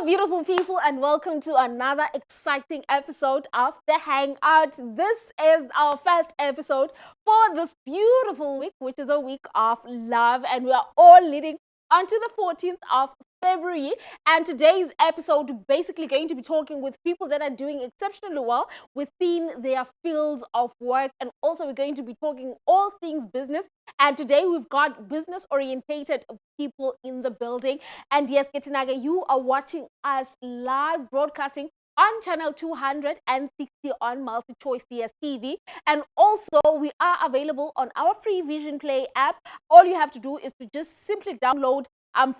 beautiful people, and welcome to another exciting episode of the Hangout. This is our first episode for this beautiful week, which is a week of love, and we are all leading onto the 14th of February. And today's episode basically going to be talking with people that are doing exceptionally well within their fields of work, and also we're going to be talking all things business. And today we've got business orientated people in the building. And yes, Ketinaga, you are watching us live broadcasting on channel 260 on MultiChoice DSTV, and also we are available on our free Vision Play app. All you have to do is to just simply download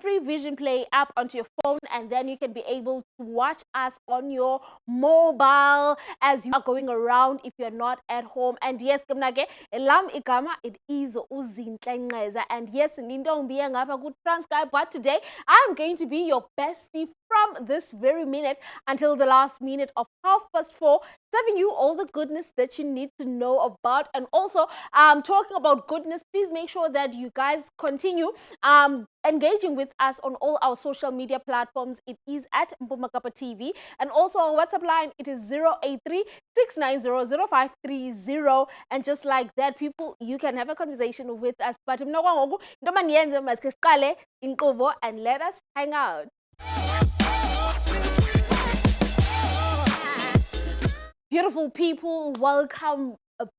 free Vision Play app onto your phone, and then you can be able to watch us on your mobile as you are going around if you're not at home. And yes, Kamnake, elam igama, it is Uzinhle Nqeza. And yes, Nindonbi ngapha ku Transcribe, but today I'm going to be your bestie from this very minute until the last minute of 4:30, serving you all the goodness that you need to know about. And also talking about goodness, please make sure that you guys continue engaging with us on all our social media platforms. It is at Mpumakapa TV, and also our WhatsApp line, it is 083-690-0530. And just like that, people, you can have a conversation with us. But and let us hang out. Beautiful people, welcome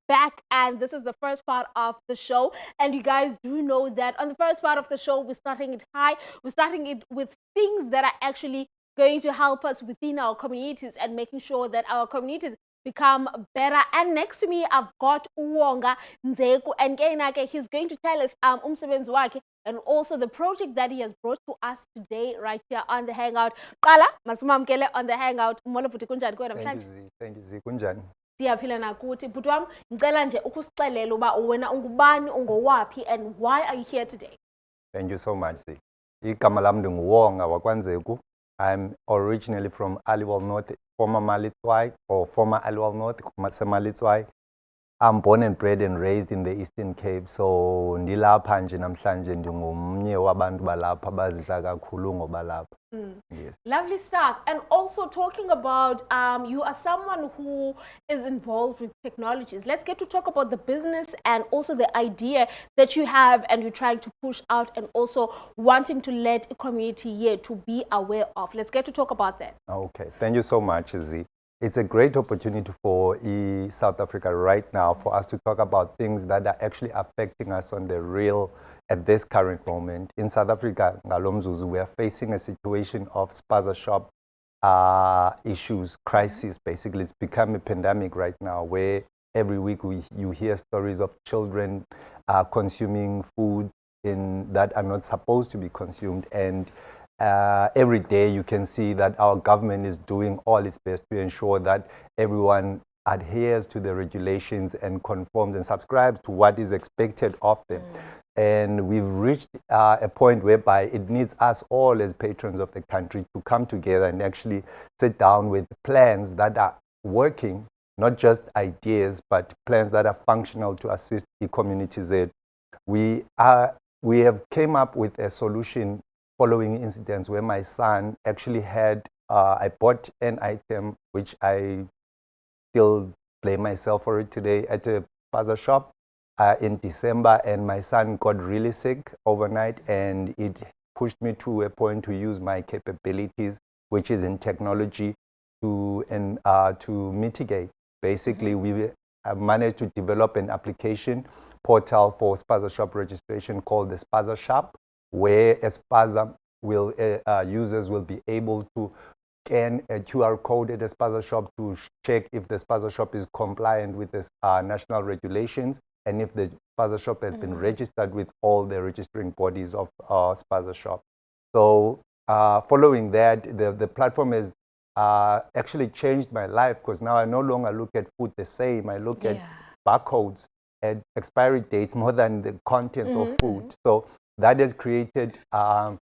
back, and this is the first part of the show. And you guys do know that on the first part of the show, we're starting it high. We're starting it with things that are actually going to help us within our communities and making sure that our communities become better. And next to me, I've got Uwonga Nzeku, and Gainake, he's going to tell us umsebenzi wakhe and also the project that he has brought to us today right here on the Hangout. Qala masimamkele on the Hangout. Mola futhi kunjani kuwe namhlanje? Thank you, kunjani? Siyaphila nakuthi. Bhuti wami, ngicela nje ukusixelela uba wena ungubani, ungowaphi, and why are you here today? Thank you so much. Igama lami ndinguwonga wakwanzeku. I'm originally from Aliwal North, former Malitswai, or former Aliwal North, Malitswai. I'm born and bred and raised in the Eastern Cape, so ndilapha nje namhlanje ndingumnye wabantu balapha bazidla kakhulu ngobalapha. Yes. Lovely stuff. And also talking about you are someone who is involved with technologies. Let's get to talk about the business and also the idea that you have and you're trying to push out, and also wanting to let a community here to be aware of. Let's get to talk about that. Okay, thank you so much, Z. It's a great opportunity for South Africa right now for us to talk about things that are actually affecting us on the real at this current moment. In South Africa, Ngalomzuzu, we are facing a situation of spaza shop issues, crisis. Basically, it's become a pandemic right now where every week you hear stories of children consuming food that are not supposed to be consumed. And every day you can see that our government is doing all its best to ensure that everyone adheres to the regulations and conforms and subscribes to what is expected of them. And we've reached a point whereby it needs us all as patrons of the country to come together and actually sit down with plans that are working, not just ideas, but plans that are functional to assist the communities there. We have came up with a solution following incidents where my son actually had, I bought an item which I still blame myself for it today at a spaza shop in December, and my son got really sick overnight, and it pushed me to a point to use my capabilities, which is in technology, to mitigate. Basically, we have managed to develop an application portal for spaza shop registration called the Spaza Shop, where a spaza users will be able to scan a QR code at a spaza shop to check if the spaza shop is compliant with the national regulations, and if the spaza shop has been registered with all the registering bodies of spaza shop. So following that, the platform has actually changed my life, because now I no longer look at food the same. I look at barcodes and expiry dates more than the contents of food. So that has created an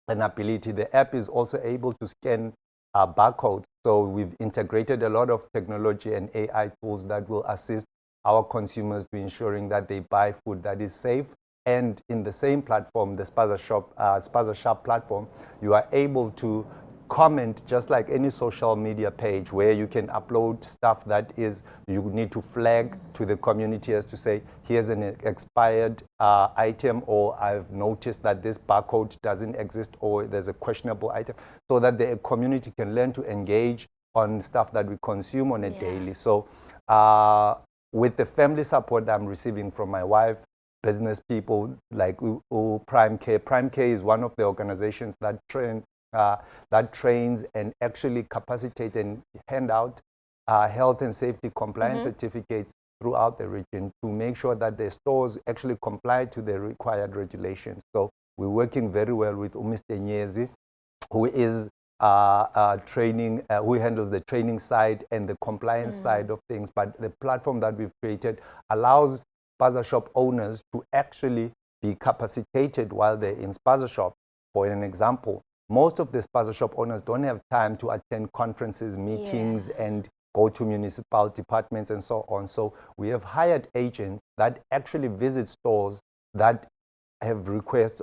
ability. The app is also able to scan barcodes. So we've integrated a lot of technology and AI tools that will assist our consumers to ensuring that they buy food that is safe. And in the same platform, the Spaza Shop platform, you are able to comment just like any social media page where you can upload stuff that is you need to flag to the community as to say here's an expired item, or I've noticed that this barcode doesn't exist, or there's a questionable item, so that the community can learn to engage on stuff that we consume on a daily. So with the family support I'm receiving from my wife, business people like Prime Care. Prime Care is one of the organizations that trains and actually capacitate and hand out health and safety compliance certificates throughout the region to make sure that the stores actually comply to the required regulations. So we're working very well with Mr. Nyezi, who is training, who handles the training side and the compliance side of things. But the platform that we've created allows spaza shop owners to actually be capacitated while they're in spaza shop. For an example, most of the spaza shop owners don't have time to attend conferences, meetings, and go to municipal departments and so on. So we have hired agents that actually visit stores that have requests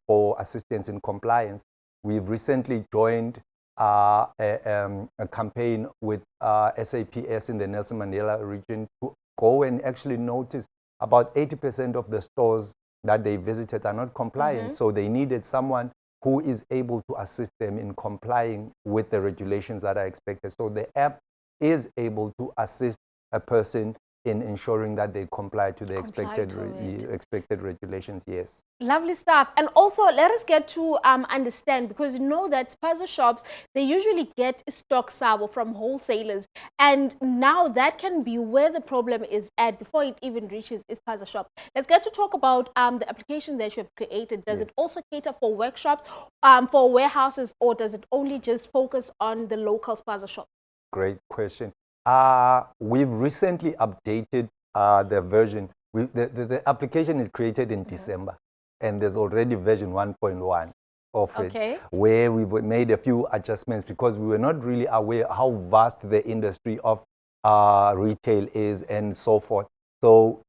for assistance in compliance. We've recently joined a campaign with SAPS in the Nelson Mandela region to go and actually notice about 80% of the stores that they visited are not compliant. So they needed someone who is able to assist them in complying with the regulations that are expected. So the app is able to assist a person in ensuring that they comply to the expected regulations. Yes. Lovely stuff. And also, let us get to understand, because you know that spaza shops, they usually get stock sabo from wholesalers, and now that can be where the problem is at before it even reaches a spaza shop. Let's get to talk about the application that you have created. Does it also cater for workshops, for warehouses, or does it only just focus on the local spaza shop? Great question. We've recently updated the version. The application is created in December, and there's already version 1.1 of it, where we've made a few adjustments because we were not really aware how vast the industry of retail is and so forth. So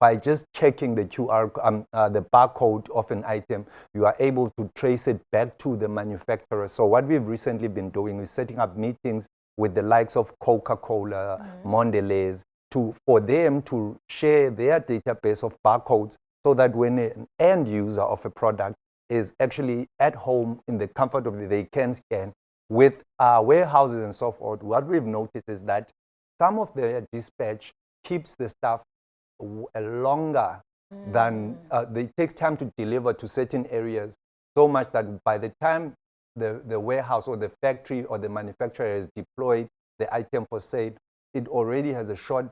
by just checking the the barcode of an item, you are able to trace it back to the manufacturer. So what we've recently been doing is setting up meetings with the likes of Coca-Cola, Mondelez, for them to share their database of barcodes, so that when an end user of a product is actually at home in the comfort of they can scan. With warehouses and so forth, what we've noticed is that some of the dispatch keeps the stuff longer than it takes time to deliver to certain areas, so much that by the time the warehouse or the factory or the manufacturer has deployed the item for sale, it already has a short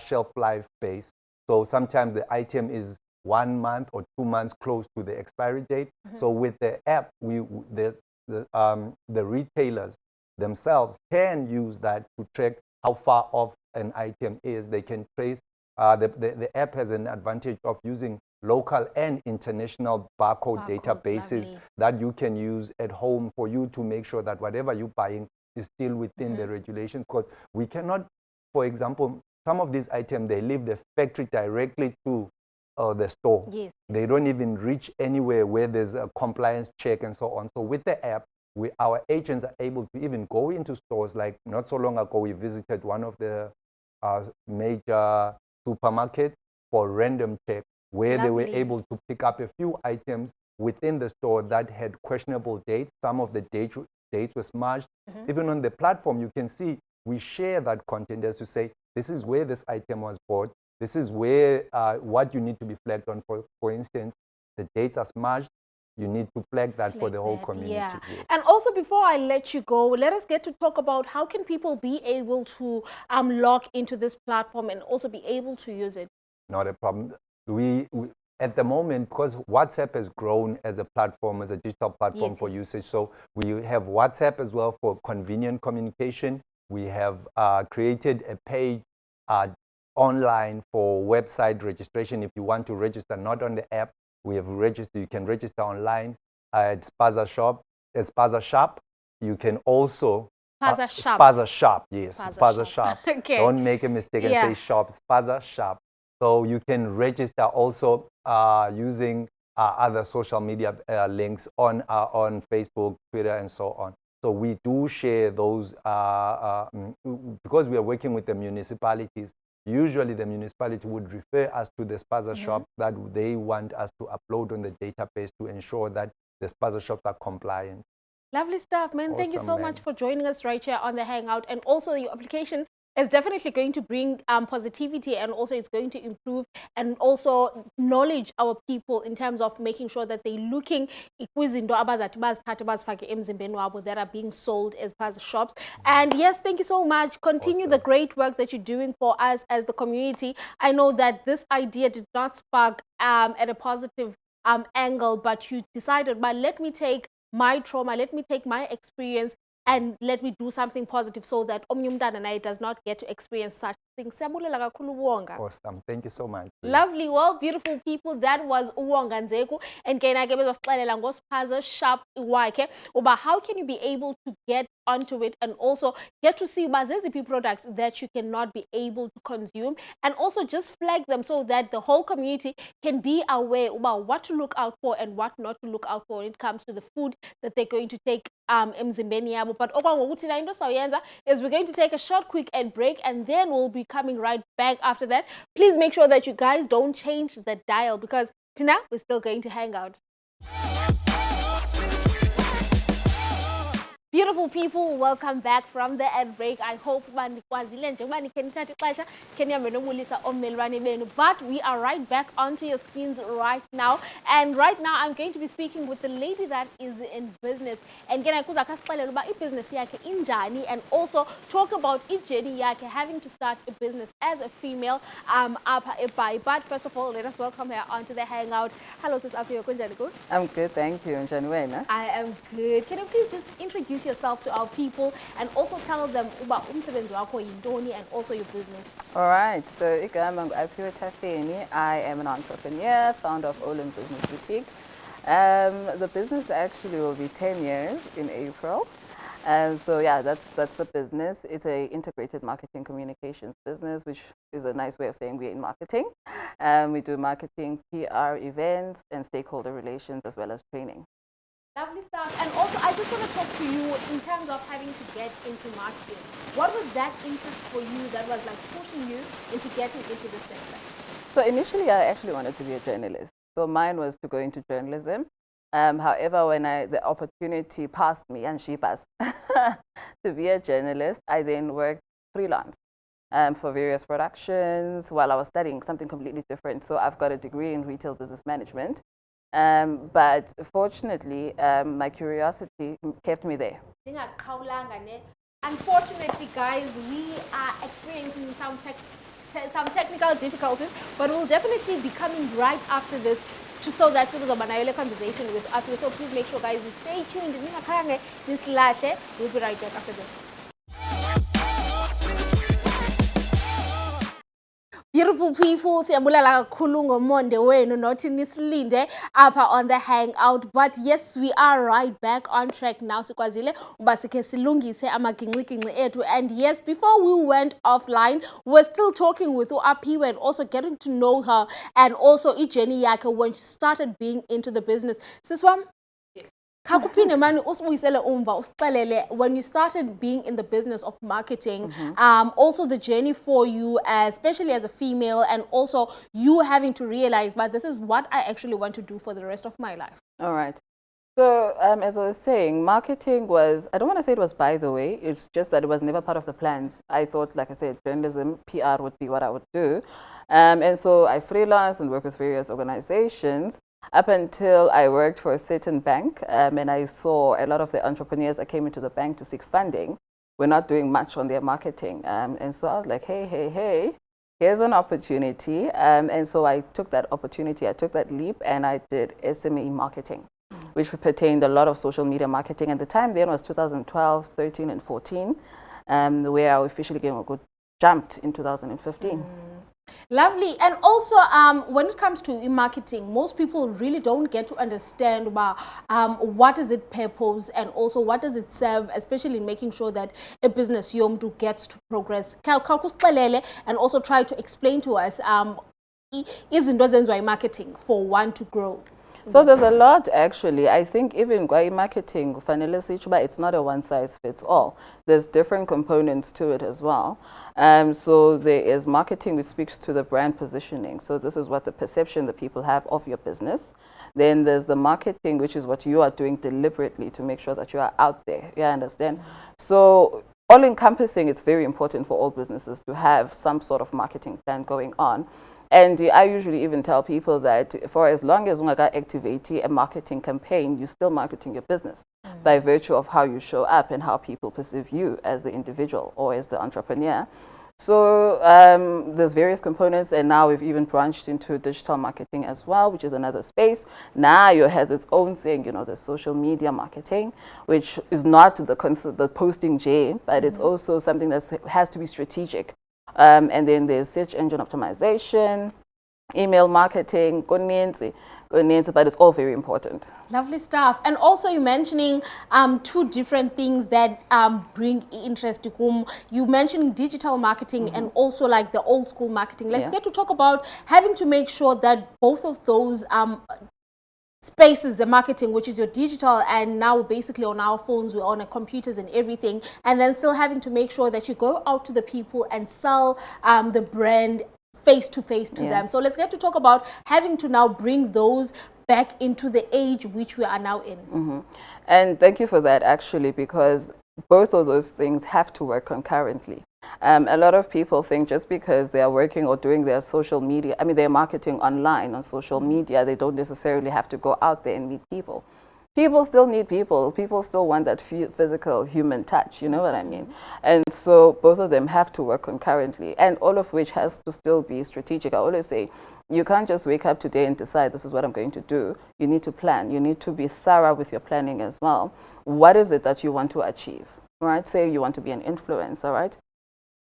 shelf life base. So sometimes the item is 1 month or 2 months close to the expiry date. So with the app, the retailers themselves can use that to check how far off an item is. They can trace. The app has an advantage of using local and international barcode databases that you can use at home for you to make sure that whatever you're buying is still within the regulations. Because we cannot, for example, some of these items, they leave the factory directly to the store. They don't even reach anywhere where there's a compliance check and so on. So with the app, our agents are able to even go into stores. Like not so long ago, we visited one of the major supermarkets for random check, where they were able to pick up a few items within the store that had questionable dates. Some of the dates were smudged. Even on the platform, you can see we share that content as to say, this is where this item was bought. This is where what you need to be flagged on. For instance, the dates are smudged. You need to flag that for the whole community. Yes. And also, before I let you go, let us get to talk about how can people be able to log into this platform and also be able to use it. Not a problem. We at the moment, because WhatsApp has grown as a platform, as a digital platform for usage, so we have WhatsApp as well for convenient communication. We have created a page online for website registration. If you want to register not on the app, we have registered. You can register online at Spaza Shop. You can also Spaza Shop. Yes, Spaza Shop. Don't make a mistake and say shop. Spaza Shop. So you can register also using other social media links on Facebook, Twitter, and so on. So we do share those because we are working with the municipalities. Usually the municipality would refer us to the spaza shops that they want us to upload on the database to ensure that the spaza shops are compliant. Lovely stuff, man. Awesome, thank you so man. much for joining us right here on the Hangout. And also your application is definitely going to bring positivity, and also it's going to improve and also knowledge our people in terms of making sure that they're looking that are being sold as part of shops. And yes, thank you so much. Continue the great work that you're doing for us as the community. I know that this idea did not spark at a positive angle, but you decided, but let me take my trauma, let me take my experience and let me do something positive so that Omnyumdan and I does not get to experience such things. Awesome. Thank you so much. Lovely. Well, beautiful people, that was Uwonga Nzeku. And kena ke bezosixelela ngospaza shop wakhe uba how can you be able to get onto it and also get to see zeziphi products that you cannot be able to consume, and also just flag them so that the whole community can be aware about what to look out for and what not to look out for when it comes to the food that they're going to take emzimbeni yabo. But okwangokuthi na into sayenza is we're going to take a short quick ad break, and then we'll be coming right back after that. Please make sure that you guys don't change the dial, because Tina, we're still going to hang out. Beautiful people, welcome back from the ad break. I hope but we are right back onto your screens right now. And right now I'm going to be speaking with the lady that is in business, and business injani, and also talk about journey having to start a business as a female but first of all, let us welcome her onto the Hangout. Hello, sis Afia. I'm good, thank you. I am good. Can you please just introduce yourself to our people and also tell them about umsebenzi wakho yintoni and also your business? All right, so I am an entrepreneur, founder of Olin Business Boutique. The business actually will be 10 years in April. So yeah, that's the business. It's a integrated marketing communications business, which is a nice way of saying we're in marketing. We do marketing, PR, events, and stakeholder relations, as well as training. Lovely stuff. And also, I just want to talk to you in terms of having to get into marketing. What was that interest for you that was like pushing you into getting into this sector? So initially, I actually wanted to be a journalist. So mine was to go into journalism. However, when the opportunity passed me, and she passed, to be a journalist, I then worked freelance for various productions while I was studying something completely different. So I've got a degree in retail business management. But fortunately, my curiosity kept me there. Unfortunately, guys, we are experiencing some technical difficulties, but we'll definitely be coming right after this so that it was a banayole conversation with us. So please make sure, guys, you stay tuned. We'll be right back after this. Beautiful people, siyabulala kakhulu ngomonde wenu nothi nisilinde apha on the Hangout. But yes, we are right back on track now. Sikwazile uba sikhe silungise amagingxigingxi ethu. And yes, before we went offline, we're still talking with Uapiwe and also getting to know her and also journey yakhe when she started being into the business. Siswam, when you started being in the business of marketing, also the journey for you, especially as a female, and also you having to realize, but this is what I actually want to do for the rest of my life. All right. So as I was saying, marketing was, I don't want to say it was by the way, it's just that it was never part of the plans. I thought, like I said, journalism, PR would be what I would do. And so I freelanced and worked with various organizations up until I worked for a certain bank, and I saw a lot of the entrepreneurs that came into the bank to seek funding were not doing much on their marketing. And so I was like, hey, here's an opportunity. And so I took that opportunity, I took that leap, and I did SME marketing, which pertained a lot of social media marketing. And the time then was 2012, 13, and 14, where I officially jumped in 2015. Lovely. And also, when it comes to marketing, most people really don't get to understand about what is its purpose and also what does it serve, especially in making sure that a business yomdu gets to progress. And also try to explain to us izinto ezenziwa marketing for one to grow. So there's a lot actually. I think even by marketing, it's not a one size fits all. There's different components to it as well. So there is marketing, which speaks to the brand positioning. So this is what the perception that people have of your business. Then there's the marketing, which is what you are doing deliberately to make sure that you are out there. You understand? So all encompassing, it's very important for all businesses to have some sort of marketing plan going on. And I usually even tell people that for as long as you activate a marketing campaign, you're still marketing your business by virtue of how you show up and how people perceive you as the individual or as the entrepreneur. So there's various components, and now we've even branched into digital marketing as well, which is another space. Now it has its own thing, the social media marketing, which is not the posting J, but it's also something that has to be strategic. And then there's search engine optimization, email marketing, but it's all very important. Lovely stuff. And also you're mentioning two different things that bring interest to whom. You mentioned digital marketing and also like the old school marketing. Let's get to talk about having to make sure that both of those spaces, the marketing, which is your digital, and now basically on our phones, we're on our computers and everything, and then still having to make sure that you go out to the people and sell the brand face to face to them. So let's get to talk about having to now bring those back into the age which we are now in. And thank you for that, actually, because both of those things have to work concurrently. A lot of people think just because they are working or doing their social media, they're marketing online on social media, they don't necessarily have to go out there and meet people. People still need people. People still want that physical human touch, you know what I mean? And so both of them have to work concurrently, and all of which has to still be strategic. I always say, you can't just wake up today and decide this is what I'm going to do. You need to plan. You need to be thorough with your planning as well. What is it that you want to achieve, right? Say you want to be an influencer, right?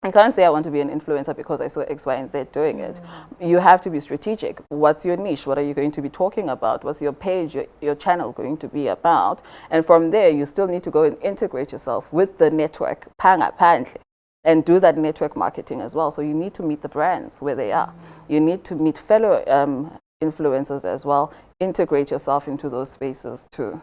I can't say I want to be an influencer because I saw X, Y, and Z doing it. You have to be strategic. What's your niche? What are you going to be talking about? What's your page, your channel going to be about? And from there, you still need to go and integrate yourself with the network, and do that network marketing as well. So you need to meet the brands where they are. You need to meet fellow influencers as well. Integrate yourself into those spaces too.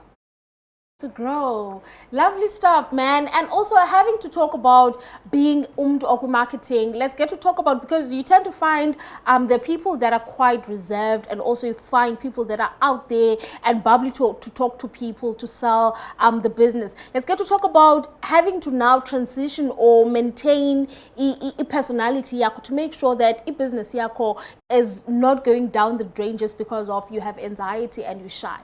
To grow. Lovely stuff, man. And also having to talk about being oku marketing. Let's get to talk about, because you tend to find the people that are quite reserved, and also you find people that are out there and bubbly to talk to people, to sell the business. Let's get to talk about having to now transition or maintain a personality yako to make sure that a business yako is not going down the drain just because of you have anxiety and you're shy.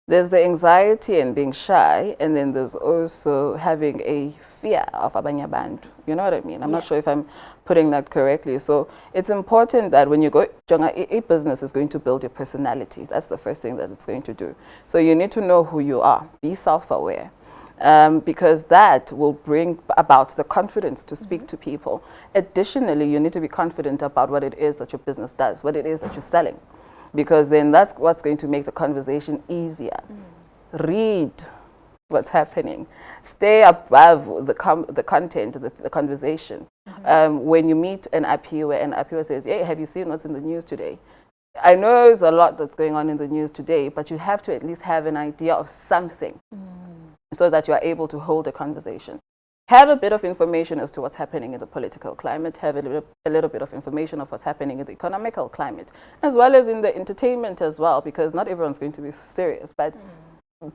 There's the anxiety and being shy, and then there's also having a fear of abanya band. You know what I mean? I'm not sure if I'm putting that correctly. So it's important that when you go, a business is going to build your personality. That's the first thing that it's going to do. So you need to know who you are. Be self-aware. Because that will bring about the confidence to speak to people. Additionally, you need to be confident about what it is that your business does, what it is that you're selling. Because then that's what's going to make the conversation easier. Read what's happening. Stay above the content, the conversation. When you meet an IPO and an IPO says, hey, have you seen what's in the news today? I know there's a lot that's going on in the news today, but you have to at least have an idea of something so that you are able to hold a conversation. Have a bit of information as to what's happening in the political climate, have a little bit of information of what's happening in the economical climate, as well as in the entertainment as well, because not everyone's going to be serious, but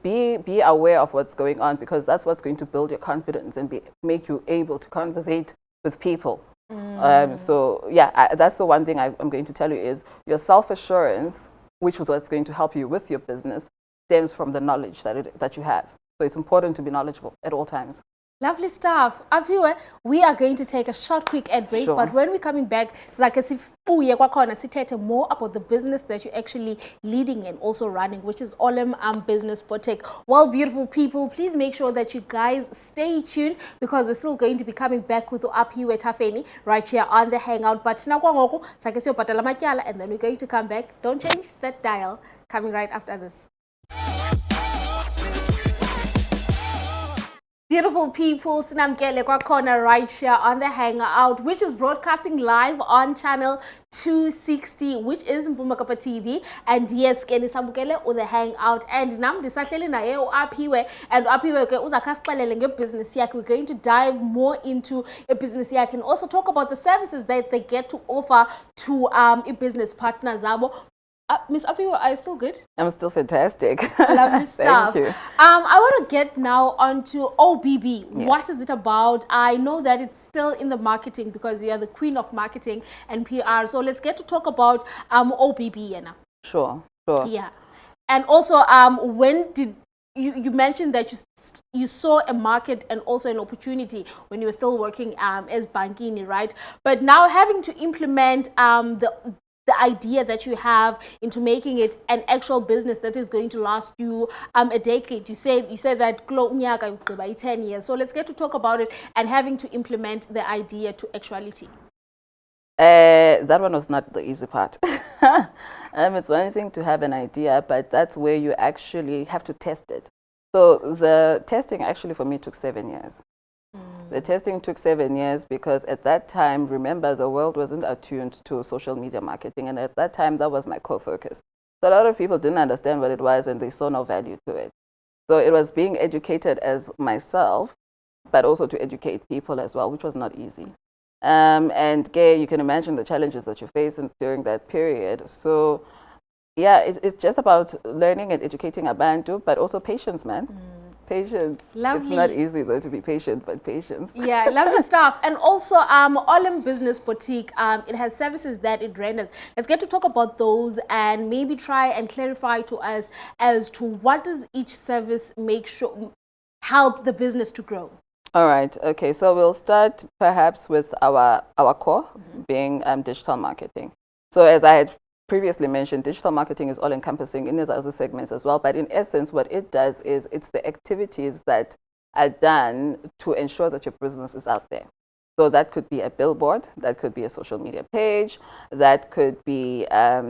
be aware of what's going on, because that's what's going to build your confidence and make you able to conversate with people. So yeah, that's the one thing I'm going to tell you is your self-assurance, which is what's going to help you with your business, stems from the knowledge that you have. So it's important to be knowledgeable at all times. Lovely stuff. Up here, we are going to take a short, quick ad break. Sure. But when we're coming back, it's like as if more about the business that you're actually leading and also running, which is Olem Business Protect. Well, beautiful people, please make sure that you guys stay tuned, because we're still going to be coming back with Up Here Tafeni right here on the Hangout. But now, and then we're going to come back. Don't change that dial. Coming right after this. Beautiful people, Sinamkele Kwakona right here on the Hangout, which is broadcasting live on channel 260, which is Mpumakapa TV. And yes, Kenny Samukele or the Hangout. And nam disahleli naye uAphiwe, and uAphiwe ke uzakasiqalele ngebusiness yakhe. We're going to dive more into a business yakhe and also talk about the services that they get to offer to business partners. Miss Apiwa, are you still good? I'm still fantastic. Lovely stuff. Thank you. I want to get now onto OBB. Yeah. What is it about? I know that it's still in the marketing because you are the queen of marketing and PR. So let's get to talk about OBB, Yana. Sure. Yeah. And also, when did you mentioned that you saw a market and also an opportunity when you were still working as Bankini, right? But now having to implement the idea that you have into making it an actual business that is going to last you a decade. You said that 10 years. So let's get to talk about it and having to implement the idea to actuality. That one was not the easy part. It's one thing to have an idea, but that's where you actually have to test it. So the testing actually for me took 7 years. The testing took 7 years because at that time, remember, the world wasn't attuned to social media marketing. And at that time, that was my core focus. So a lot of people didn't understand what it was and they saw no value to it. So it was being educated as myself, but also to educate people as well, which was not easy. And Gay, you can imagine the challenges that you face during that period. So yeah, it's just about learning and educating Abantu, but also patience, man. Patience. Lovely. It's not easy though to be patient, but patience. Yeah, lovely stuff. And also Olim Business Boutique, it has services that it renders. Let's get to talk about those and maybe try and clarify to us as to what does each service help the business to grow. All right. Okay. So we'll start perhaps with our core being digital marketing. So as I had previously mentioned, digital marketing is all encompassing in its other segments as well. But in essence, what it does is it's the activities that are done to ensure that your business is out there. So that could be a billboard, that could be a social media page, that could be a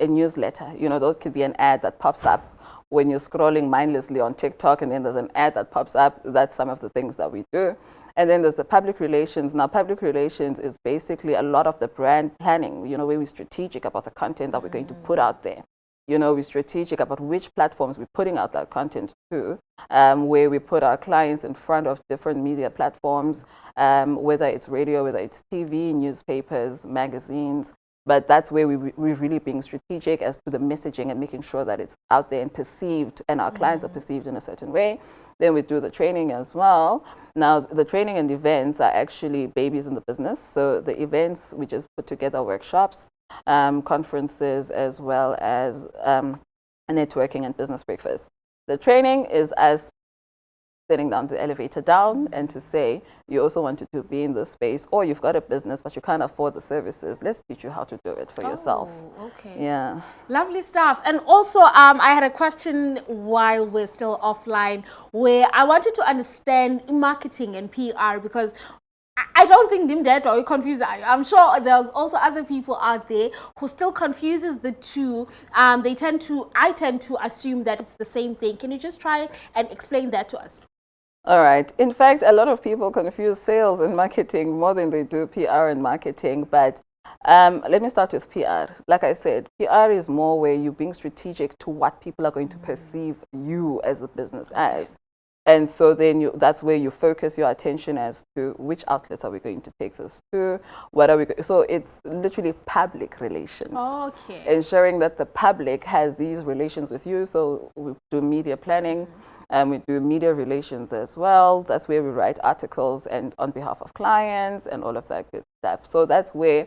newsletter. You know, those could be an ad that pops up when you're scrolling mindlessly on TikTok and then there's an ad that pops up. That's some of the things that we do. And then there's the public relations. Now, public relations is basically a lot of the brand planning, you know, where we're strategic about the content that we're going to put out there. You know, we're strategic about which platforms we're putting out that content to, where we put our clients in front of different media platforms, whether it's radio, whether it's TV, newspapers, magazines. But that's where we're really being strategic as to the messaging and making sure that it's out there and perceived, and our clients are perceived in a certain way. Then we do the training as well. Now, the training and events are actually babies in the business. So the events, we just put together workshops, conferences, as well as networking and business breakfast. The training is as sitting down the elevator down and to say, you also want to be in this space, or you've got a business but you can't afford the services. Let's teach you how to do it for yourself. Okay. Yeah. Lovely stuff. And also, I had a question while we're still offline where I wanted to understand marketing and PR, because I don't think them dead or confused. I'm sure there's also other people out there who still confuses the two. I tend to assume that it's the same thing. Can you just try and explain that to us? All right. In fact, a lot of people confuse sales and marketing more than they do PR and marketing. But let me start with PR. Like I said, PR is more where you're being strategic to what people are going to perceive you as a business as. And so then that's where you focus your attention as to which outlets are we going to take this to, what are we so it's literally public relations. Okay. Ensuring that the public has these relations with you. So we do media planning. We do media relations as well. That's where we write articles and on behalf of clients and all of that good stuff. So that's where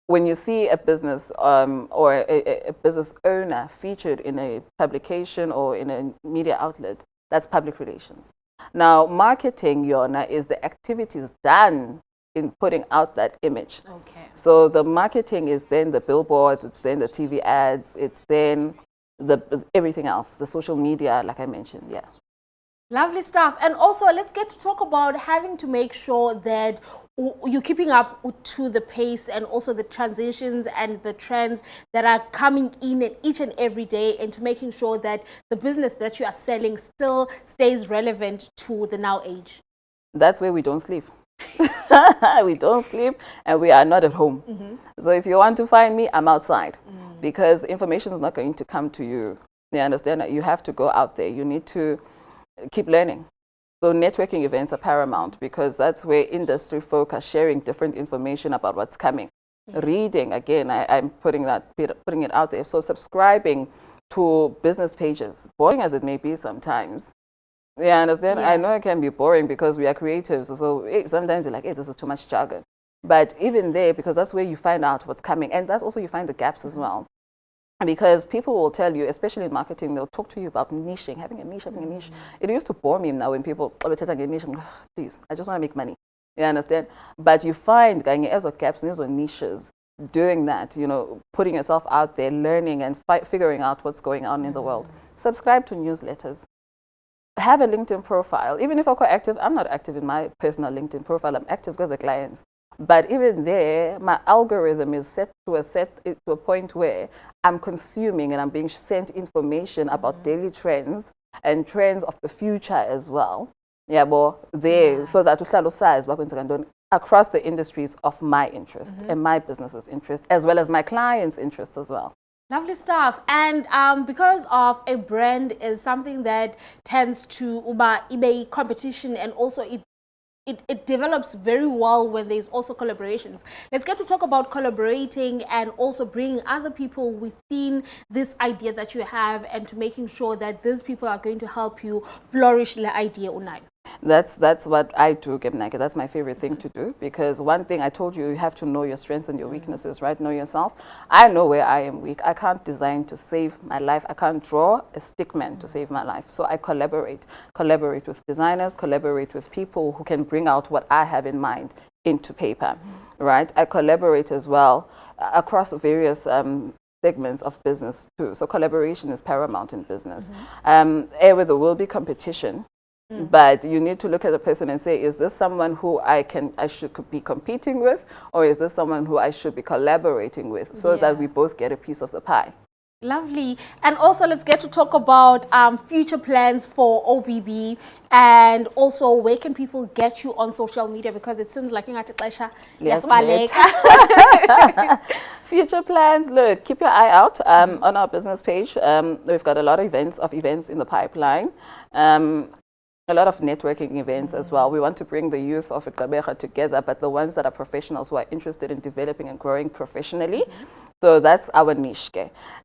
when you see a business or a business owner featured in a publication or in a media outlet, that's public relations. Now, marketing, Yona, is the activities done in putting out that image. Okay. So the marketing is then the billboards, it's then the TV ads, it's then everything else, the social media, like I mentioned, yes. Lovely stuff. And also, let's get to talk about having to make sure that you're keeping up to the pace and also the transitions and the trends that are coming in each and every day, and to making sure that the business that you are selling still stays relevant to the now age. That's where we don't sleep. We don't sleep and we are not at home. So if you want to find me, I'm outside, because information is not going to come to you. You understand that you have to go out there. You need to keep learning. So networking events are paramount, because that's where industry folk are sharing different information about what's coming. Reading, again, I'm putting it out there. So subscribing to business pages, boring as it may be sometimes. Yeah, understand? Yeah. I know it can be boring because we are creatives. So sometimes you're like, hey, this is too much jargon. But even there, because that's where you find out what's coming. And that's also you find the gaps as well. Because people will tell you, especially in marketing, they'll talk to you about niching, having a niche, having a niche. It used to bore me now when people, niche, please, I just want to make money. You understand? But you find going as of gaps and or niches, doing that, you know, putting yourself out there, learning and figuring out what's going on in the world. Subscribe to newsletters. Have a LinkedIn profile. Even if I'm quite active, I'm not active in my personal LinkedIn profile. I'm active because of clients. But even there, my algorithm is set to a point where I'm consuming and I'm being sent information about daily trends and trends of the future as well. Yeah, but there, so that across the industries of my interest and my business's interest, as well as my clients' interest as well. Lovely stuff. And because of a brand is something that tends to eBay competition, and also it develops very well when there's also collaborations. Let's get to talk about collaborating and also bringing other people within this idea that you have, and to making sure that these people are going to help you flourish the idea online. That's what I do, Gebnake. That's my favorite thing to do, because one thing I told you, you have to know your strengths and your weaknesses, right? Know yourself. I know where I am weak. I can't design to save my life. I can't draw a stickman to save my life. So I collaborate with designers, collaborate with people who can bring out what I have in mind into paper, right? I collaborate as well across various segments of business too. So collaboration is paramount in business. There will be competition. But you need to look at the person and say, is this someone who I should be competing with, or is this someone who I should be collaborating with, so that we both get a piece of the pie? Lovely. And also, let's get to talk about future plans for OBB, and also where can people get you on social media, because it seems like future plans, look, keep your eye out on our business page. We've got a lot of events in the pipeline. A lot of networking events as well. We want to bring the youth of Gqeberha together, but the ones that are professionals who are interested in developing and growing professionally. So that's our niche.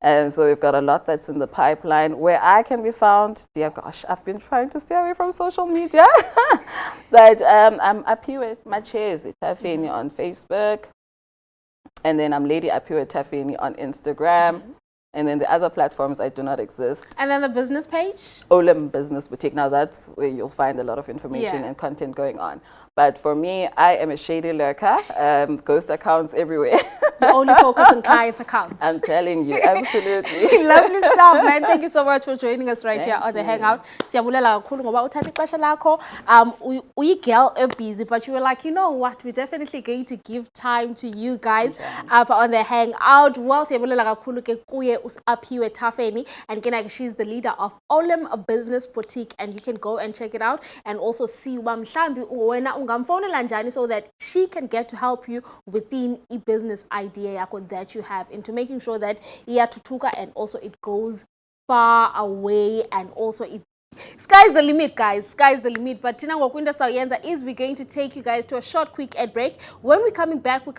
And so we've got a lot that's in the pipeline. Where I can be found, dear gosh, I've been trying to stay away from social media. But I'm Apiwe Machezi Tafeni on Facebook. And then I'm Lady Apiwe Tafeni on Instagram. And then the other platforms, I do not exist. And then the business page? Olem Business Boutique. Now that's where you'll find a lot of information and content going on. But for me, I am a shady lurker. Ghost accounts everywhere. You only focus on clients' accounts. I'm telling you, absolutely. Lovely stuff, man. Thank you so much for joining us right here on the Hangout. Siyabulela kakhulu ngoba uthathe ixesha lakho. Uyi-girl busy, but you were like, you know what? We're definitely going to give time to you guys on the Hangout. Well, siyabulela kakhulu ke kuye Apiwe Tafeni, and she's the leader of Olem Business Boutique, and you can go and check it out and also see mhlambi wena ungamfonela njani, so that she can get to help you within a business idea yako that you have, into making sure that iyathutuka and also it goes far away, and also sky's the limit, guys. Sky's the limit. But Tina Wakwinda Sayenza is we're going to take you guys to a short, quick ad break. When we're coming back with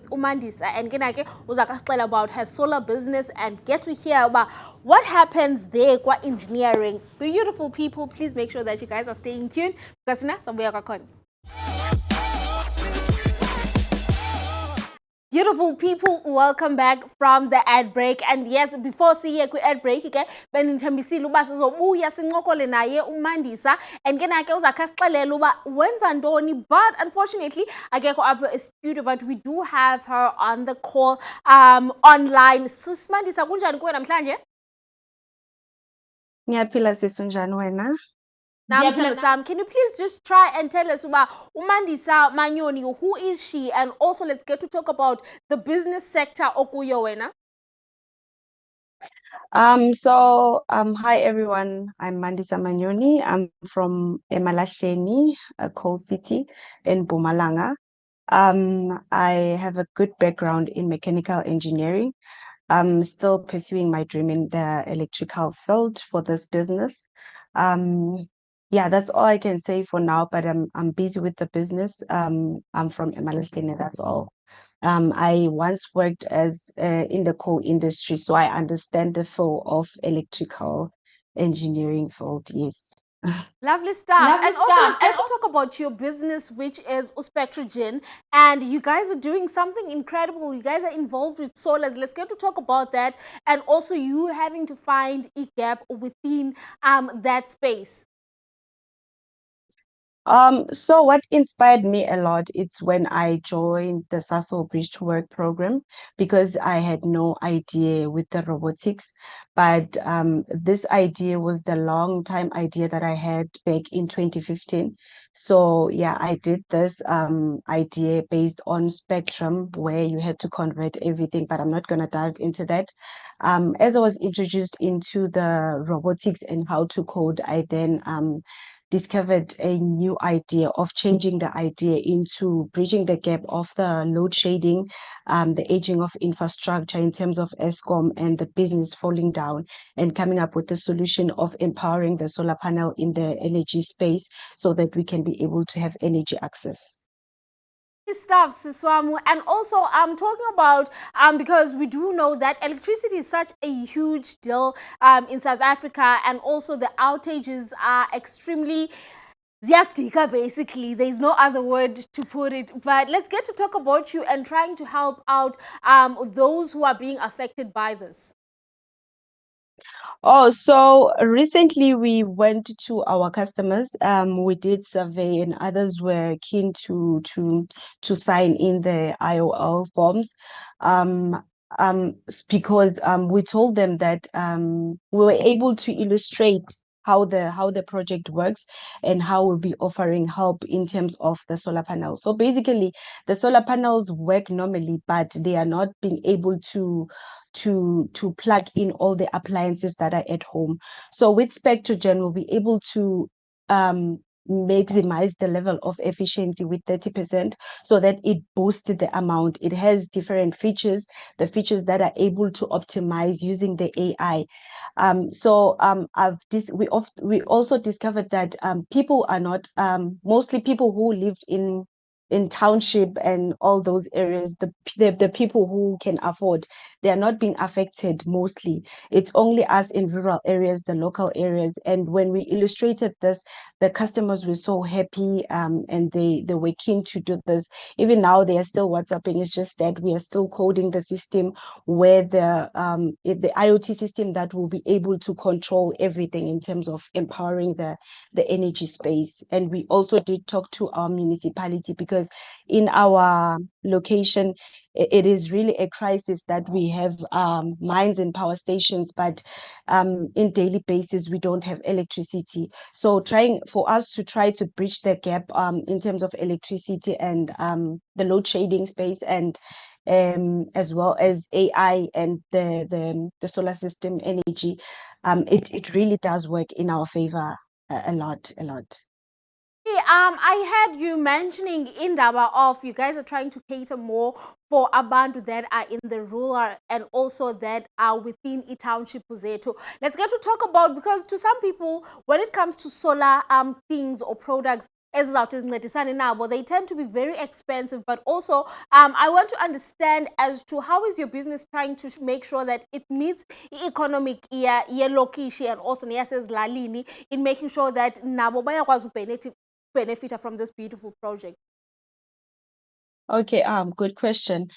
Umandisa, and Genake Uzakastel about her solar business, and get to hear about what happens there, what engineering. Beautiful people, please make sure that you guys are staying tuned, because now somewhere Beautiful people, welcome back from the ad break. And yes, before siye ku ad break ke benithembisile uba sizobuya sincokole naye uMandisa, and ke nake uzakasixelela uba wenza ntoni, but unfortunately akekho apha e-studio, but we do have her on the call online. Sis Mandisa, kunjani kuwe namhlanje? Ngiyaphila sisi, unjani wena? Namstando Sam, can you please just try and tell us about Umandisa Manyoni, who is she? And also let's get to talk about the business sector okuyo wena. Hi everyone. I'm Mandisa Manyoni. I'm from Emalahleni, a coal city in Mpumalanga. I have a good background in mechanical engineering. I'm still pursuing my dream in the electrical field for this business. Yeah, that's all I can say for now, but I'm busy with the business. I'm from Emalahleni, that's all. I once worked as in the coal industry, so I understand the flow of electrical engineering field. Yes. Lovely stuff. And also, let's get to talk about your business, which is Uspectrogen. And you guys are doing something incredible. You guys are involved with solars. Let's get to talk about that. And also, you having to find a gap within that space. So what inspired me a lot, it's when I joined the Sasso Bridge to Work program because I had no idea with the robotics, but this idea was the long time idea that I had back in 2015. So yeah, I did this idea based on Spectrum where you had to convert everything, but I'm not gonna dive into that. As I was introduced into the robotics and how to code, I then discovered a new idea of changing the idea into bridging the gap of the load shedding, the aging of infrastructure in terms of ESCOM and the business falling down, and coming up with the solution of empowering the solar panel in the energy space so that we can be able to have energy access. Stuff, Siswamu. And also I'm talking about because we do know that electricity is such a huge deal in South Africa, and also the outages are extremely ziastika, basically. There's no other word to put it. But let's get to talk about you and trying to help out those who are being affected by this. Oh, so recently we went to our customers. We did survey, and others were keen to sign in the IOL forms. Um, because we told them that we were able to illustrate how the project works and how we'll be offering help in terms of the solar panels. So basically, the solar panels work normally, but they are not being able to plug in all the appliances that are at home. So with Spectrogen, we'll be able to maximize the level of efficiency with 30% so that it boosts the amount. It has different features, the features that are able to optimize using the AI. We also discovered that people are not mostly people who lived in township and all those areas, the people who can afford, they are not being affected mostly. It's only us in rural areas, the local areas. And when we illustrated this, the customers were so happy, and they were keen to do this. Even now, they are still WhatsApping. It's just that we are still coding the system where the IoT system that will be able to control everything in terms of empowering the energy space. And we also did talk to our municipality because in our location, it is really a crisis that we have mines and power stations, but in daily basis we don't have electricity. So trying for us to try to bridge the gap in terms of electricity and the load shading space, and as well as AI and the solar system energy, it really does work in our favor a lot. I had you mentioning in Daba of you guys are trying to cater more for abantu that are in the rural and also that are within a township Puzeto. Let's get to talk about, because to some people, when it comes to solar things or products, as they tend to be very expensive. But also I want to understand as to how is your business trying to make sure that it meets economic year lokishi and also lalini, in making sure that nabo bayakwazi benefit from this beautiful project. Okay, good question.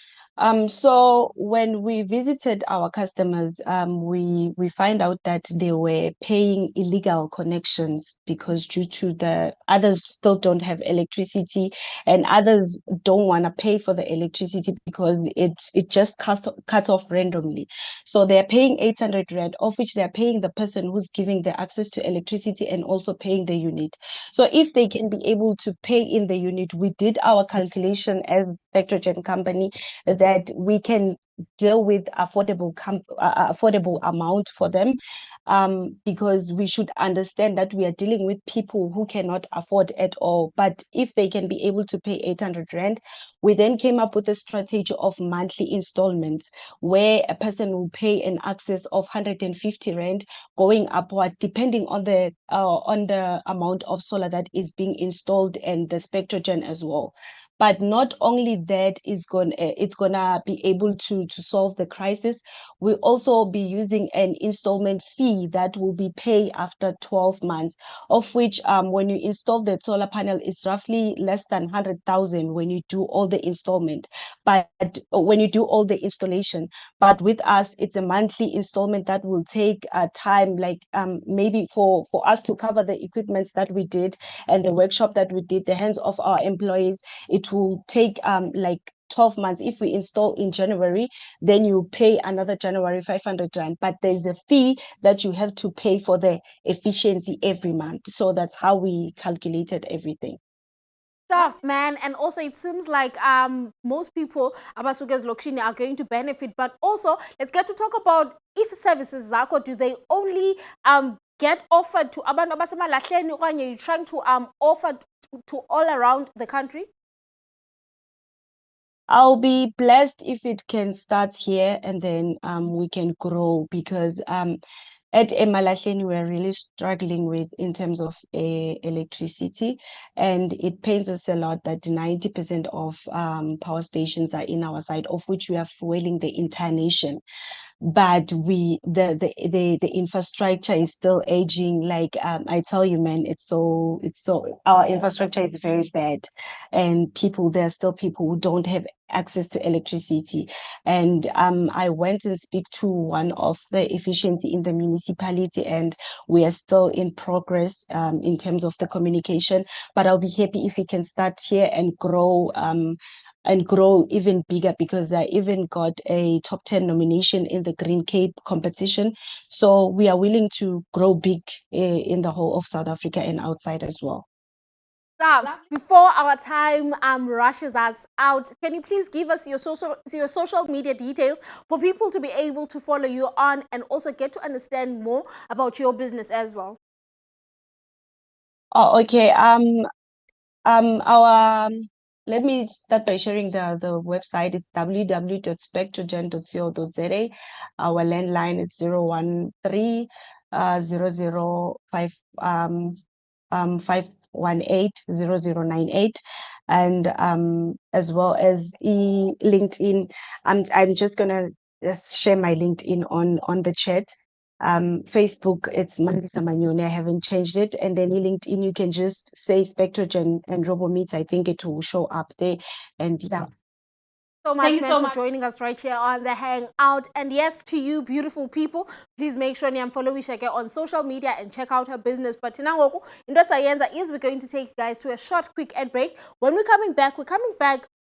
So when we visited our customers, we find out that they were paying illegal connections because due to the others still don't have electricity, and others don't want to pay for the electricity because it just cut off randomly. So they're paying 800 rand, of which they're paying the person who's giving the access to electricity and also paying the unit. So if they can be able to pay in the unit, we did our calculation as Spectrogen company that we can deal with affordable amount for them, because we should understand that we are dealing with people who cannot afford at all. But if they can be able to pay 800 rand, we then came up with a strategy of monthly installments where a person will pay an access of 150 rand going upward depending on the amount of solar that is being installed and the Spectrogen as well. But not only that is it's gonna be able to solve the crisis. We'll also be using an installment fee that will be paid after 12 months, of which when you install the solar panel, it's roughly less than 100,000 when you do all the installment. But when you do all the installation, but with us, it's a monthly installment that will take time, like maybe for us to cover the equipments that we did and the workshop that we did, the hands of our employees, it will take like 12 months. If we install in January, then you pay another January 500 rand. But there's a fee that you have to pay for the efficiency every month. So that's how we calculated everything. Stuff, man. And also it seems like most people abasuke lokishini are going to benefit. But also let's get to talk about if services zakho, do they only get offered to abantu abasemalahleni okanye you're trying to offer to all around the country? I'll be blessed if it can start here and then we can grow, because at Emalahleni we're really struggling with in terms of electricity, and it pains us a lot that 90% of power stations are in our side, of which we are fueling the entire nation. But the infrastructure is still aging. Like I tell you, man, it's so our infrastructure is very bad, and there are still people who don't have access to electricity. And I went and speak to one of the efficiency in the municipality, and we are still in progress in terms of the communication. But I'll be happy if we can start here and grow even bigger, because I even got a top 10 nomination in the Green Cape competition. So we are willing to grow big in the whole of South Africa and outside as well. Stuff. Before our time rushes us out, can you please give us your social media details for people to be able to follow you on and also get to understand more about your business as well? Oh, okay. Our let me start by sharing the website. It's www.spectrogen.co.za. Our landline is 013 005 518 0098, and as well as LinkedIn. I'm just gonna just share my LinkedIn on the chat. Facebook, it's Mandisa Manyone. I haven't changed it. And then in LinkedIn, you can just say Spectrogen and RoboMeets. I think it will show up there. And yeah. So much, man, for joining us right here on the Hangout. And yes, to you beautiful people, please make sure you follow Wishake on social media and check out her business. But Tinangoku, Indo Sayenza is we're going to take you guys to a short, quick ad break. When we're coming back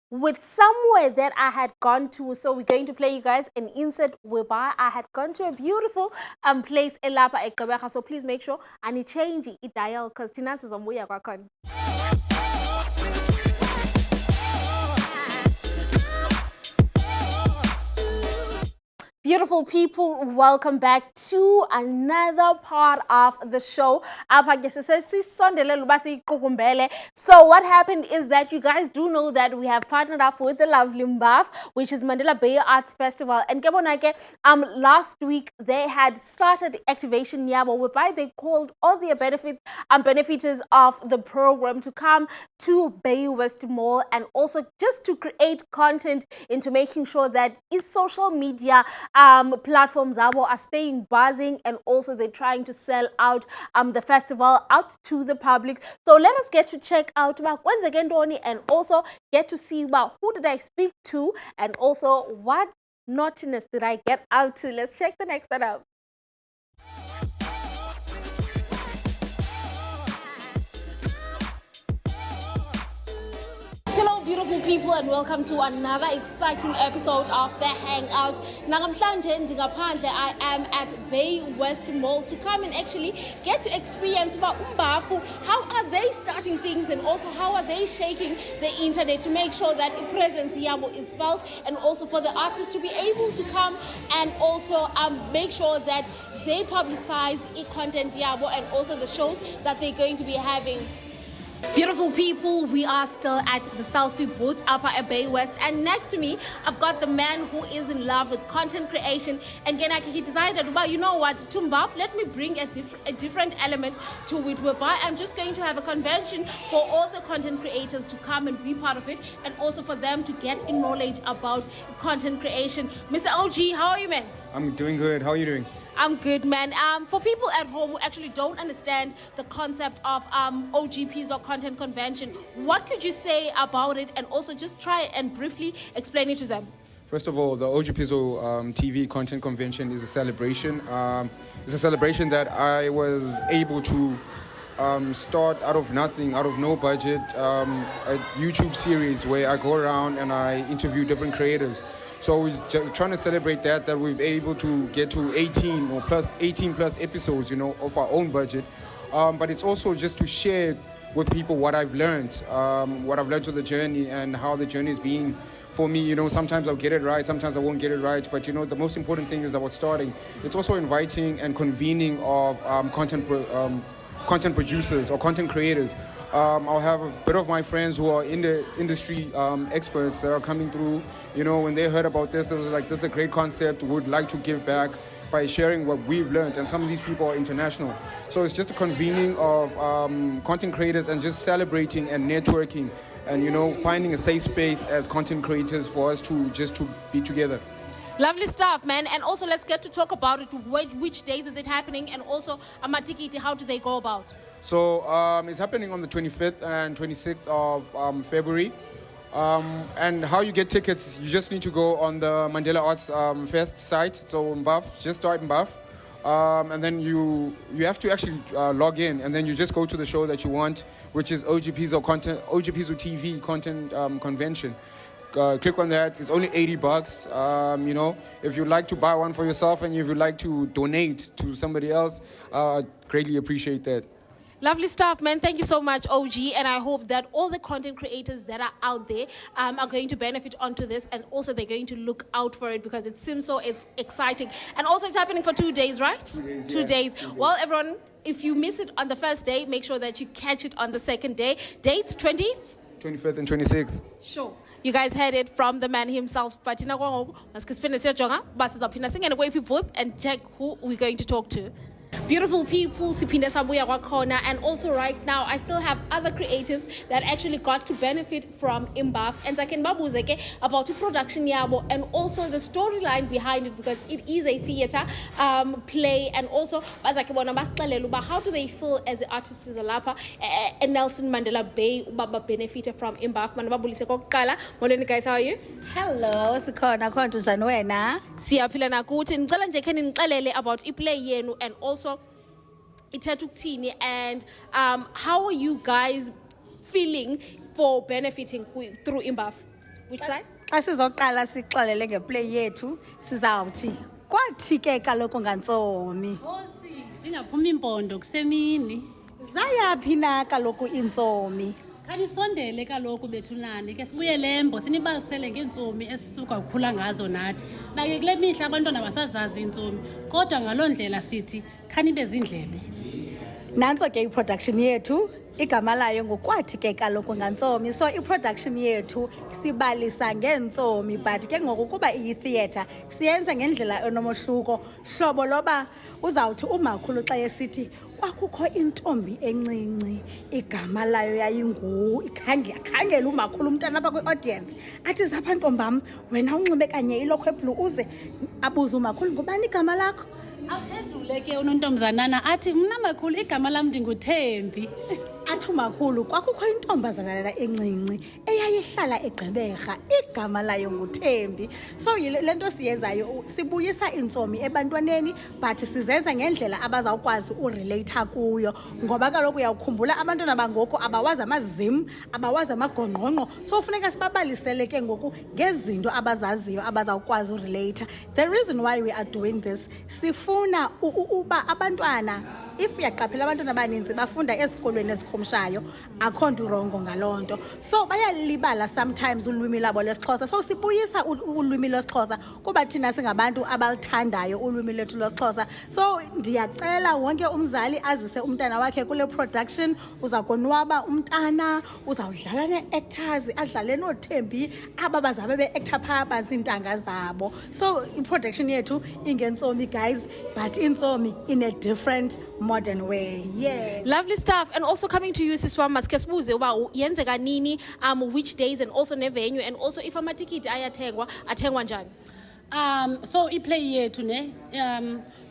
with somewhere that I had gone to. So we're going to play you guys an insert whereby I had gone to a beautiful place Elapa Ekabeka. So please make sure and change it dial because Tina says on Wakon. Beautiful people, welcome back to another part of the show. So what happened is that you guys do know that we have partnered up with the Lovely Mbaf, which is Mandela Bay Arts Festival. And last week they had started activation Yabo, whereby they called all the benefiters of the program to come to Bay West Mall and also just to create content into making sure that is social media platforms are staying buzzing, and also they're trying to sell out the festival out to the public. So let us get to check out once again, Donnie, and also get to see who did I speak to, and also what naughtiness did I get out to. Let's check the next one out. Hello beautiful people, and welcome to another exciting episode of The Hangout. Namhlanje ndingaphandle, I am at Bay West Mall to come and actually get to experience umbafu. How are they starting things, and also how are they shaking the internet to make sure that presence yabo is felt, and also for the artists to be able to come and also make sure that they publicize content yabo and also the shows that they're going to be having. Beautiful people, we are still at the selfie booth up at Bay West, and next to me I've got the man who is in love with content creation, and he decided, well, you know what, Tumbap, let me bring a different element to it, whereby I'm just going to have a convention for all the content creators to come and be part of it, and also for them to get in knowledge about content creation. Mr. OG, how are you, man? I'm doing good. How are you doing? I'm good, man. For people at home who actually don't understand the concept of OGPs or content convention, what could you say about it, and also just try and briefly explain it to them? First of all, the OGPizo TV content convention is a celebration. It's a celebration that I was able to start out of nothing, out of no budget, a YouTube series where I go around and I interview different creators. So we're trying to celebrate that we've been able to get to 18 plus episodes, of our own budget. But it's also just to share with people what I've learned through the journey, and how the journey is being for me. Sometimes I'll get it right, sometimes I won't get it right. But the most important thing is about starting. It's also inviting and convening of content producers or content creators. I'll have a bit of my friends who are in the industry experts that are coming through. When they heard about this, they was like, this is a great concept, would like to give back by sharing what we've learned. And some of these people are international. So it's just a convening of content creators and just celebrating and networking and, finding a safe space as content creators for us to be together. Lovely stuff, man. And also let's get to talk about it. Which days is it happening? And also, Amatikiti, how do they go about? So it's happening on the 25th and 26th of February. And how you get tickets, you just need to go on the Mandela Arts Fest site. So in Buff, just start in Buff. And then you have to actually log in, and then you just go to the show that you want, which is OGPizo TV content convention. Click on that. It's only $80. If you'd like to buy one for yourself, and if you'd like to donate to somebody else, greatly appreciate that. Lovely stuff, man. Thank you so much, OG. And I hope that all the content creators that are out there are going to benefit onto this, and also they're going to look out for it, because it seems so exciting. And also it's happening for 2 days, right? 2 days. Well, everyone, if you miss it on the first day, make sure that you catch it on the second day. Dates 25th and 26th. Sure. You guys heard it from the man himself. But you know what? And check who we're going to talk to. Beautiful people, siphinde sabuya kwakhona. And also right now I still have other creatives that actually got to benefit from Imbaf, and I can babuzeke about the production yabo and also the storyline behind it, because it is a theater play. And also how do they feel as the artists is alapa and Nelson Mandela Bay baba benefited from Imbaf. Manababulise kokuqala. Molweni guys, how are you? Hello, sikhona khona njani wena? Siyaphila nakuthi. Ngicela nje khe nixelele about iplay yenu, and also and how are you guys feeling for benefiting through Imbaf? Which side? Xa sizoqala sixelele ngeplay yethu sizawuthi kwathi ke kaloku ngantsomi. Nkosi, ndingaphuma impondo kusemini. Zayaphi na kaloku intsomi? Khanisondele kaloku bethunani ke sibuyele embo sinibalisele ngeentsomi esisuka ukukhula ngazo nathi. Bake kule mihla abantwana basazazi intsomi, kodwa ngaloo ndlela sithi khanibe zindlebe. Nantso ke iproduction yethu igama layo ngokwathi ke kaloku ngantsomi, so i-production yethu sibalisa ngeentsomi, but ke ngoku kuba iyi-theatre siyenza ngendlela enomohluko, hlobo loba uzawuthi umakhulu xa esithi kwakukho intombi encinci igama layo ikhangela umakhulu umntana apha kwi-audience athi zapha ntombam wena unxibe kanye ilokhwe blue uze abuze umakhulu ngubani igama lakho. Aphendule ke unontombazanana athi mna makhulu igama lam ndinguThembi. Athi umakhulu kwakukho intombazana encinci eyayihlala eGqeberha igama layo nguThembi. So le nto siyenzayo sibuyisa intsomi ebantwaneni but sizenza ngendlela abazawukwazi urelate kuyo, ngoba kaloku uyawukhumbula abantwana bangoku abawazi amazim, abawazi amagongqongqo, so funeka sibabalisele ke ngoku ngezinto abazaziyo abazawukwazi urelate. The reason why we are doing this, sifuna uba abantwana, if uyaqaphela abantwana abaninzi bafunda esikolweni esikhumshayo, akho nto urongo ngaloo nto, so bayalibala sometimes ulwimi lwabo lwesiXhosa. So sibuyisa ulwimi lwesiXhosa kuba thina singabantu abaluthandayo ulwimi lwethu lwesiXhosa. So ndiyacela wonke umzali azise umntana wakhe kule production, uza konwaba umntana, uzawudlala nee-actors, adlale nooThembi aba bazabe be-actor phaa bazintanga zabo. So i-production yethu ingentsomi guys, but intsomi in a different modern way. Yeah, Lovely stuff. And also coming to you, Siswa Maske sibuze uba yenzeka nini, which days, and also nevenue, and also if amatikiti athengwa njani. So iplay yethu ne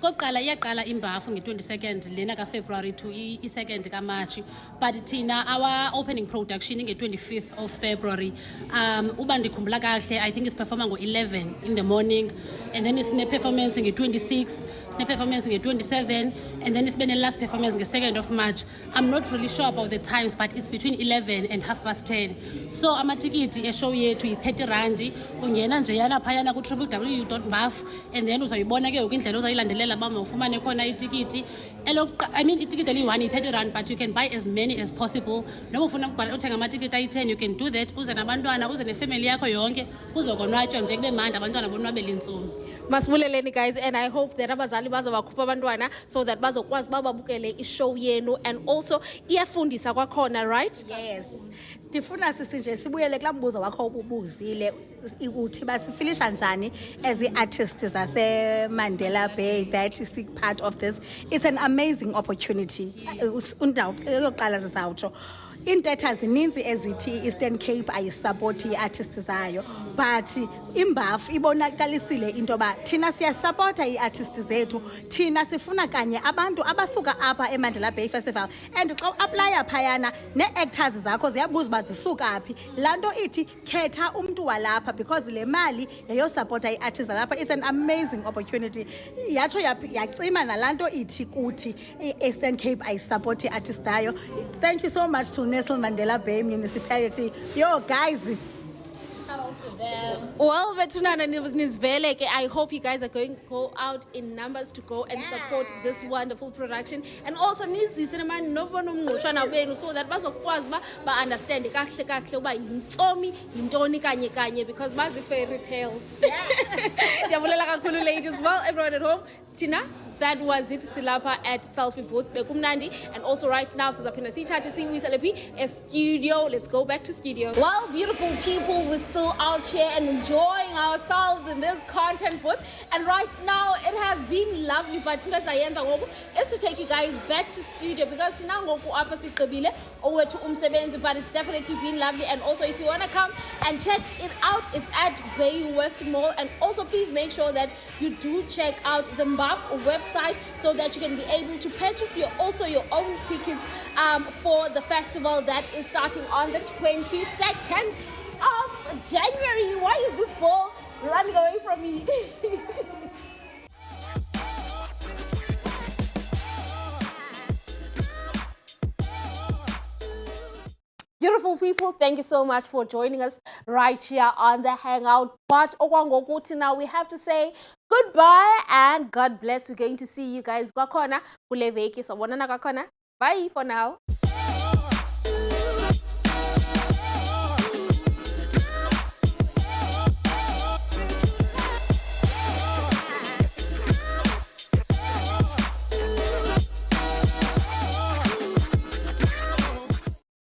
kokuqala iyaqala imbafu nge-22nd lena kaFebruary to i-2nd kaMarch, but thina our opening production nge-25th of February. Uba ndikhumbula kahle, I think isiperforma ngo-11 in the morning, and then sine-performance nge-26, sine-performance nge-27, and then sibe ne-last performance nge-2nd of March. I'm not really sure about the times, but it's between 11 and 10:30. So amatikiti eshow yethu yi-30 randi, ungena njeyana phayana ku-www.mbaf, and then uzayibona ke indlela ozayilandelela ba mawufumane khona itikiti. I mean itikiti eli-1 yi-30 rand, but you can buy as many as possible. Noma ufuna uthenga amatikiti ayi-10, you can do that. Uze nabantwana, uze nefamily yakho yonke, kuzokonwatywa nje kube mandi abantwana bonwabele intsomi. Masibuleleni guys, and I hope that abazali bazobakhupha abantwana so that bazokwazi bababukele ishow yenu, and also iyafundisa kwakhona, right? Yes, ndifuna sisinje sibuyele kulaa mbuzo wakho ubuzile uthi basifilisha njani as i-artists zase-Mandela Bay that is part of this. It's an amazing opportunity. Eloqala sizawutsho iintetha zininzi ezithi i-Eastern Cape ayisapoti ii-artists zayo, but imbafu ibonakalisile into yoba thina siyasapota ii-artists zethu. Thina sifuna kanye abantu abasuka apha eMandela Bay Festival, and xa uaplaya phayana nee-actors zakho ziyabuza uba zisuka phi. Laa nto ithi khetha umntu walapha because le mali yeyosapota ii-artists zalapha. It's an amazing opportunity. Yatsho yacima nalaa nto ithi kuthi i-Eastern Cape ayisapoti ii-artists zayo. Thank you so much to Nelson Mandela Bay Municipality. Yo guys, Shout out to them. Well, Betunana Nizveleke, I hope you guys are going to go out in numbers to go and support this wonderful production. And also Nizi Cinema Nobono Mushana Benu, so that bazokwazi ba understand kahle uba yintsomi yintoni kanye because bazi fairy tales. Ndiyabulela kakhulu ladies. Well, everyone at home, Tina, that was it. Silapa at Selfie Booth Bekumnandi, and also right now sizaphinda sithathe siyiwisele a studio. Let's go back to studio. Well, beautiful people, we're still out here and enjoying ourselves in this content booth, and right now it has been lovely, but is to take you guys back to studio because Tina ngoku apha sigqibile owethu umsebenzi, but it's definitely been lovely. And also if you want to come and check it out, it's at Bay West Mall, and also please make sure that you do check out the MBAP website so that you can be able to purchase your own tickets for the festival that is starting on the 22nd of January. Why is this ball running away from me? Beautiful people, thank you so much for joining us right here on the Hangout. But okwangokuthi now we have to say goodbye and God bless. We're going to see you guys kwakhona kule veki. So bonana kwakhona. Bye for now.